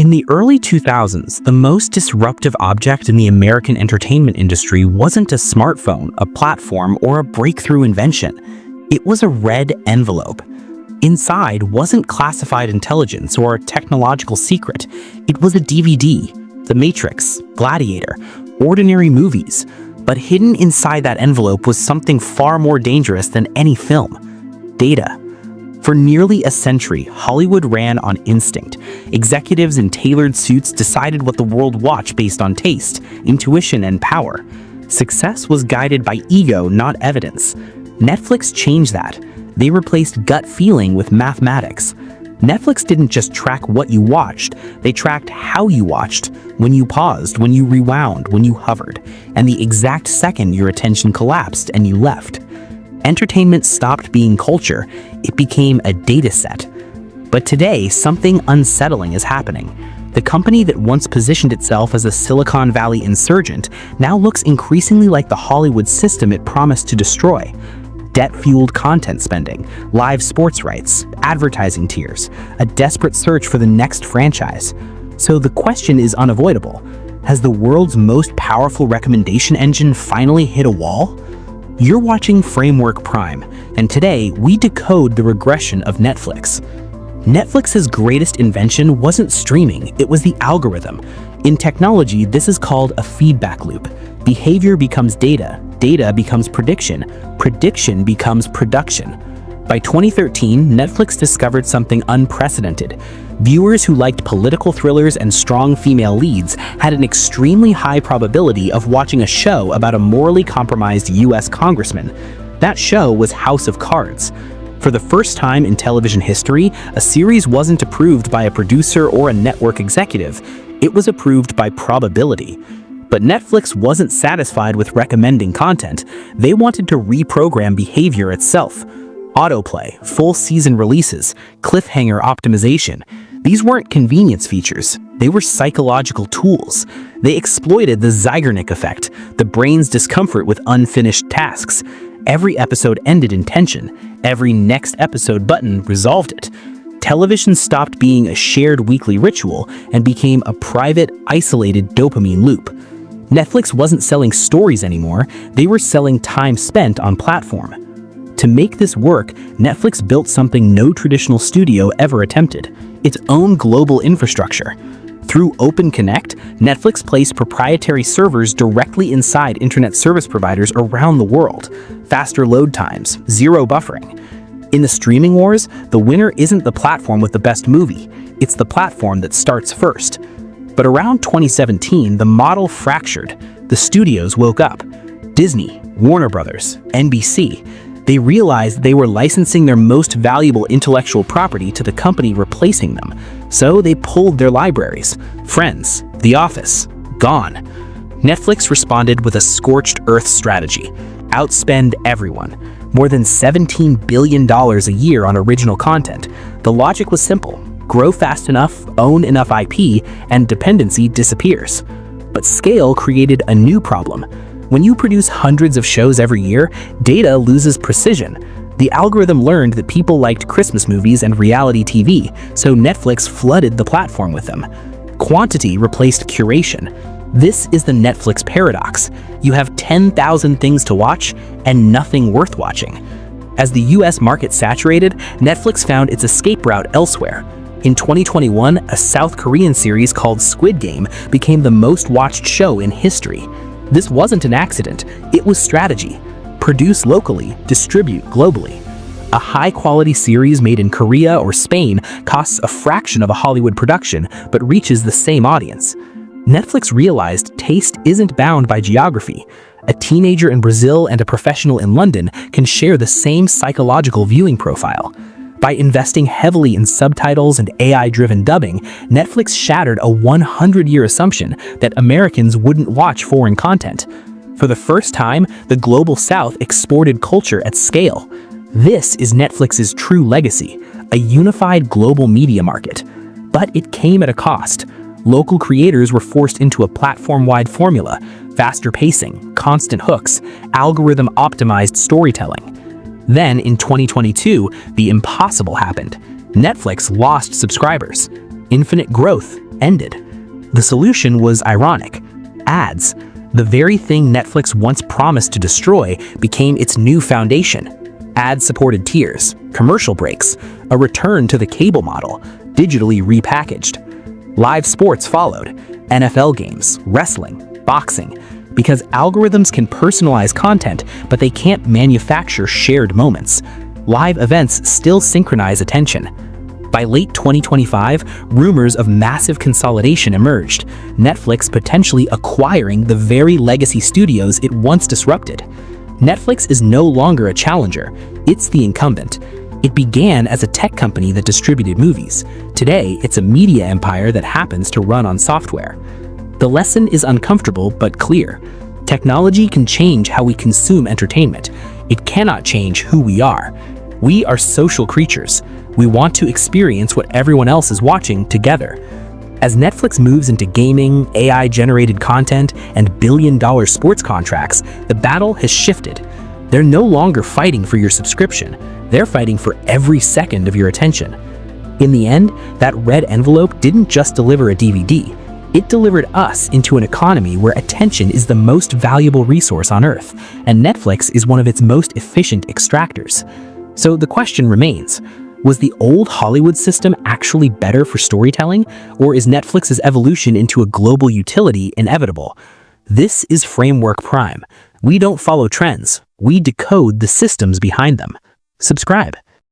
In the early 2000s, the most disruptive object in the American entertainment industry wasn't a smartphone, a platform, or a breakthrough invention. It was a red envelope. Inside wasn't classified intelligence or a technological secret. It was a DVD, The Matrix, Gladiator, ordinary movies. But hidden inside that envelope was something far more dangerous than any film: data. For nearly a century, Hollywood ran on instinct. Executives in tailored suits decided what the world watched based on taste, intuition, and power. Success was guided by ego, not evidence. Netflix changed that. They replaced gut feeling with mathematics. Netflix didn't just track what you watched, they tracked how you watched, when you paused, when you rewound, when you hovered, and the exact second your attention collapsed and you left. Entertainment stopped being culture, it became a data set. But today, something unsettling is happening. The company that once positioned itself as a Silicon Valley insurgent now looks increasingly like the Hollywood system it promised to destroy. Debt-fueled content spending, live sports rights, advertising tiers, a desperate search for the next franchise. So the question is unavoidable. Has the world's most powerful recommendation engine finally hit a wall? You're watching Framework Prime, and today we decode the regression of Netflix. Netflix's greatest invention wasn't streaming, it was the algorithm. In technology, this is called a feedback loop. Behavior becomes data, data becomes prediction, prediction becomes production. By 2013, Netflix discovered something unprecedented. Viewers who liked political thrillers and strong female leads had an extremely high probability of watching a show about a morally compromised US congressman. That show was House of Cards. For the first time in television history, a series wasn't approved by a producer or a network executive. It was approved by probability. But Netflix wasn't satisfied with recommending content. They wanted to reprogram behavior itself. Autoplay, full season releases, cliffhanger optimization. These weren't convenience features, they were psychological tools. They exploited the Zeigarnik effect, the brain's discomfort with unfinished tasks. Every episode ended in tension. Every next episode button resolved it. Television stopped being a shared weekly ritual and became a private, isolated dopamine loop. Netflix wasn't selling stories anymore, they were selling time spent on platform. To make this work, Netflix built something no traditional studio ever attempted: its own global infrastructure. Through Open Connect, Netflix placed proprietary servers directly inside internet service providers around the world. Faster load times, zero buffering. In the streaming wars, the winner isn't the platform with the best movie, it's the platform that starts first. But around 2017, the model fractured. The studios woke up. Disney, Warner Brothers, NBC. They realized they were licensing their most valuable intellectual property to the company replacing them. So they pulled their libraries. Friends, The Office, gone. Netflix responded with a scorched earth strategy. Outspend everyone. More than $17 billion a year on original content. The logic was simple. Grow fast enough, own enough IP, and dependency disappears. But scale created a new problem. When you produce hundreds of shows every year, data loses precision. The algorithm learned that people liked Christmas movies and reality TV, so Netflix flooded the platform with them. Quantity replaced curation. This is the Netflix paradox. You have 10,000 things to watch and nothing worth watching. As the US market saturated, Netflix found its escape route elsewhere. In 2021, a South Korean series called Squid Game became the most watched show in history. This wasn't an accident, it was strategy. Produce locally, distribute globally. A high-quality series made in Korea or Spain costs a fraction of a Hollywood production, but reaches the same audience. Netflix realized taste isn't bound by geography. A teenager in Brazil and a professional in London can share the same psychological viewing profile. By investing heavily in subtitles and AI-driven dubbing, Netflix shattered a 100-year assumption that Americans wouldn't watch foreign content. For the first time, the Global South exported culture at scale. This is Netflix's true legacy, a unified global media market. But it came at a cost. Local creators were forced into a platform-wide formula: faster pacing, constant hooks, algorithm-optimized storytelling. Then, in 2022, the impossible happened. Netflix lost subscribers. Infinite growth, ended. The solution was ironic: ads. The very thing Netflix once promised to destroy became its new foundation. Ad-supported tiers, commercial breaks, a return to the cable model, digitally repackaged. Live sports followed: NFL games, wrestling, boxing, because algorithms can personalize content, but they can't manufacture shared moments. Live events still synchronize attention. By late 2025, rumors of massive consolidation emerged, Netflix potentially acquiring the very legacy studios it once disrupted. Netflix is no longer a challenger, it's the incumbent. It began as a tech company that distributed movies. Today, it's a media empire that happens to run on software. The lesson is uncomfortable but clear. Technology can change how we consume entertainment. It cannot change who we are. We are social creatures. We want to experience what everyone else is watching together. As Netflix moves into gaming, AI-generated content, and billion-dollar sports contracts, the battle has shifted. They're no longer fighting for your subscription. They're fighting for every second of your attention. In the end, that red envelope didn't just deliver a DVD. It delivered us into an economy where attention is the most valuable resource on Earth, and Netflix is one of its most efficient extractors. So the question remains, was the old Hollywood system actually better for storytelling, or is Netflix's evolution into a global utility inevitable? This is Framework Prime. We don't follow trends, we decode the systems behind them. Subscribe.